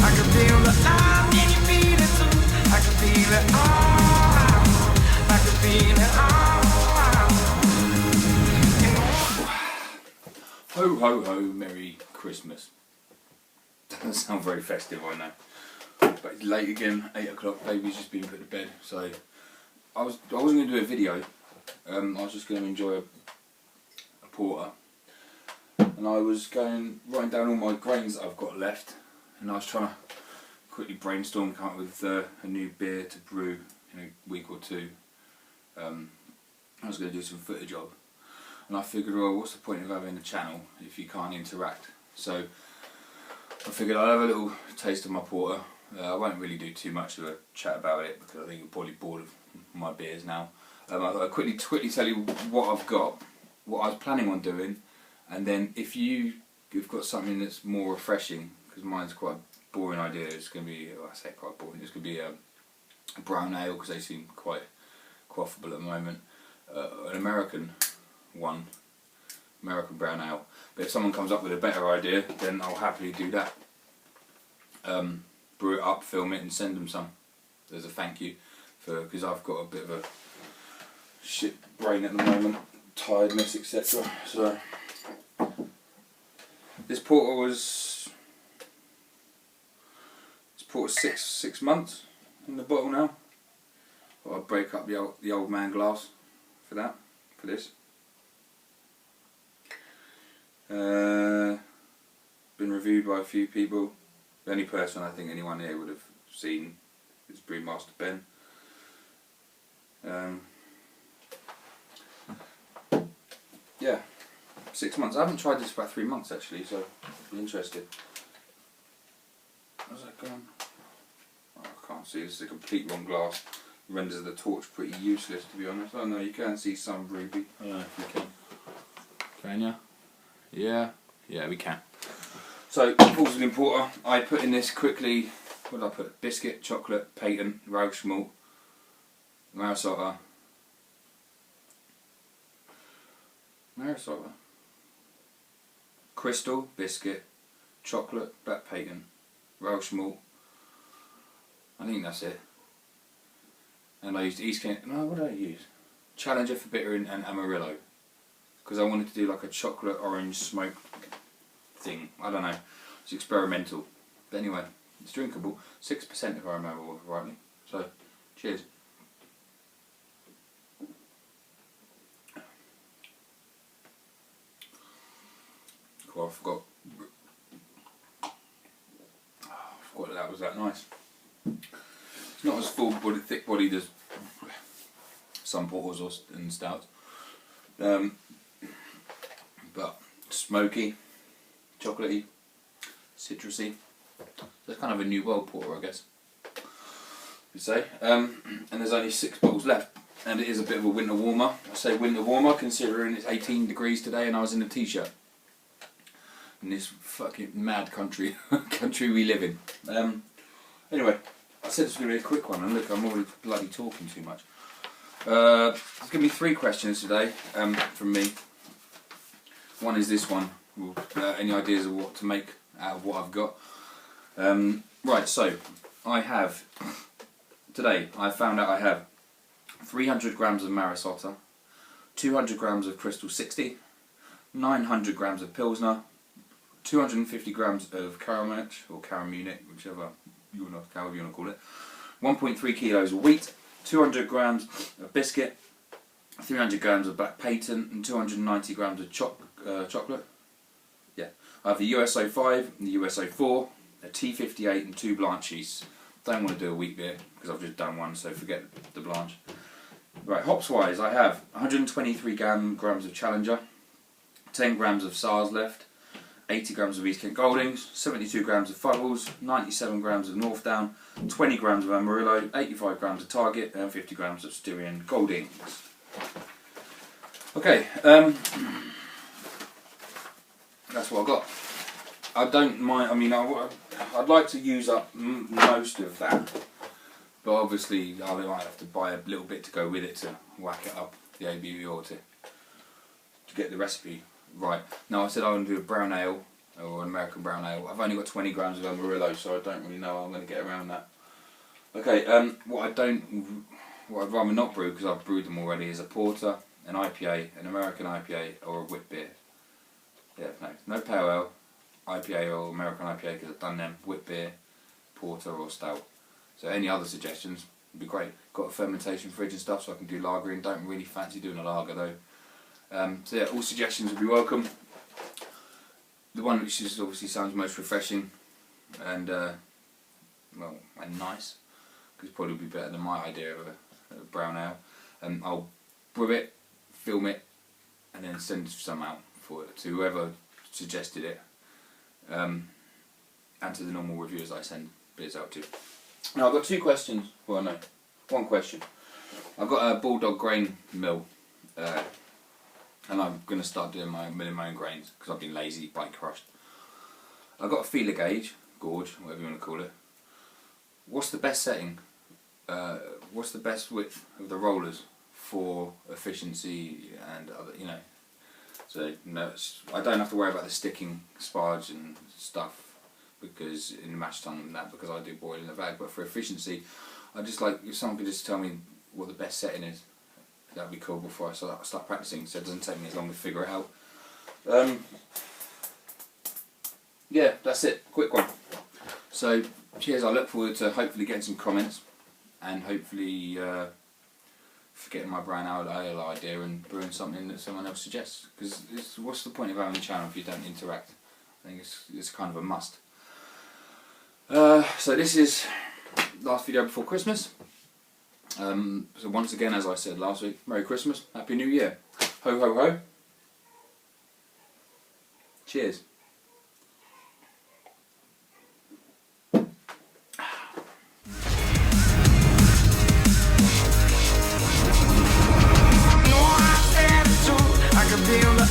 I can feel the love, can you feel it too? I can feel it all. I can feel it all. Ho ho ho, Merry Christmas. Doesn't sound very festive, I know. But it's late again, 8 o'clock, baby's just been put to bed, so I wasn't going to do a video. I was just going to enjoy a porter. And I was writing down all my grains that I've got left, and I was trying to quickly brainstorm, come up with a new beer to brew in a week or two. I was going to do some footage of, and I figured, well, what's the point of having a channel if you can't interact? So I figured I'll have a little taste of my porter. I won't really do too much of a chat about it because I think you're probably bored of my beers now. I'll quickly tell you what I've got, what I was planning on doing, and then if you've got something that's more refreshing, because mine's quite a boring idea, it's going to be, well, I say quite boring, it's going to be a brown ale because they seem quite quaffable at the moment, an American one, American brown ale. But if someone comes up with a better idea, then I'll happily do that. Brew it up, film it and send them some as a thank you, because I've got a bit of a shit brain at the moment, tiredness, etc. So this porter was 6 months in the bottle now. I'll break up the old man glass for this. Been reviewed by a few people. The only person I think anyone here would have seen is Brewmaster Ben. Yeah, 6 months. I haven't tried this for about 3 months actually, so I'd be interested. How's that going? Oh, I can't see. This is a complete wrong glass. Renders the torch pretty useless, to be honest. Oh no, you can see some ruby. I don't know if you can. Can you? Yeah. Yeah, we can. So, porcelain porter. I put in this quickly. What did I put? Biscuit, chocolate, patent, Welsh malt, Marisota. Crystal, biscuit, chocolate, black patent, Welsh malt. I think that's it. And I used East Kent. No, what did I use? Challenger for bitter and Amarillo, because I wanted to do like a chocolate orange smoke thing. I don't know. It's experimental. But anyway, it's drinkable. 6% if I remember rightly. So, cheers. Cool, I forgot that was that nice. It's not as thick bodied as some porters and stouts, but smoky, chocolatey, citrusy. So it's kind of a new world porter, I guess you'd say. And there's only 6 bottles left, and it is a bit of a winter warmer. I say winter warmer considering it's 18 degrees today and I was in a t-shirt in this fucking mad country we live in. Anyway, I said this was going to be a quick one, and look, I'm already bloody talking too much. There's going to be 3 questions today from me. One is this one. Any ideas of what to make out of what I've got? Right, so today I found out I have 300 grams of Marisota, 200 grams of Crystal 60, 900 grams of Pilsner, 250 grams of Karamunich, or Karamunich, however you want to call it, 1.3 kilos of wheat, 200 grams of biscuit, 300 grams of black patent, and 290 grams of chocolate. Yeah, I have the USO 5 and the USO 4, a T58 and 2 Blanchies. Don't want to do a wheat beer because I've just done one, so forget the Blanche. Right, hops wise, I have 123 grams of Challenger, 10 grams of SARS left, 80 grams of East Kent Goldings, 72 grams of Fuddles, 97 grams of Northdown, 20 grams of Amarillo, 85 grams of Target, and 50 grams of Styrian Goldings. Okay, that's what I've got. I don't mind, I mean, I'd like to use up most of that, but obviously I might have to buy a little bit to go with it to whack it up, the ABV, or to get the recipe right. Now I said I want to do a brown ale or an American brown ale. I've only got 20 grams of Amarillo, so I don't really know how I'm going to get around that. Okay, what I'd rather not brew, because I've brewed them already, is a porter, an IPA, an American IPA, or a wit beer. Yeah, no pale ale, IPA or American IPA, because I've done them, wit beer, porter or stout. So any other suggestions would be great. Got a fermentation fridge and stuff, so I can do lagering. Don't really fancy doing a lager though. So yeah, all suggestions would be welcome. The one which is obviously sounds most refreshing and well, and nice, because probably be better than my idea of a brown ale. I'll brew it, film it, and then send some out for it to whoever suggested it, and to the normal reviewers I send beers out to. Now I've got two questions. Well, no, one question. I've got a Bulldog grain mill, and I'm going to start doing milling my own grains because I've been lazy, bite crushed. I've got a feeler gauge, gorge, whatever you want to call it. What's the best setting? What's the best width of the rollers for efficiency and other, you know? So no, I don't have to worry about the sticking sparge and stuff because in the mash tun and that, because I do boil in the bag. But for efficiency, I just like if someone could just tell me what the best setting is. That'd be cool before I start practicing, so it doesn't take me as long to figure it out. Yeah, that's it. Quick one. So cheers. I look forward to hopefully getting some comments and hopefully forgetting my brown ale idea and brewing something that someone else suggests. Because what's the point of having a channel if you don't interact? I think it's kind of a must. So this is last video before Christmas. So once again, as I said last week, Merry Christmas, Happy New Year, ho ho ho. Cheers. I can feel the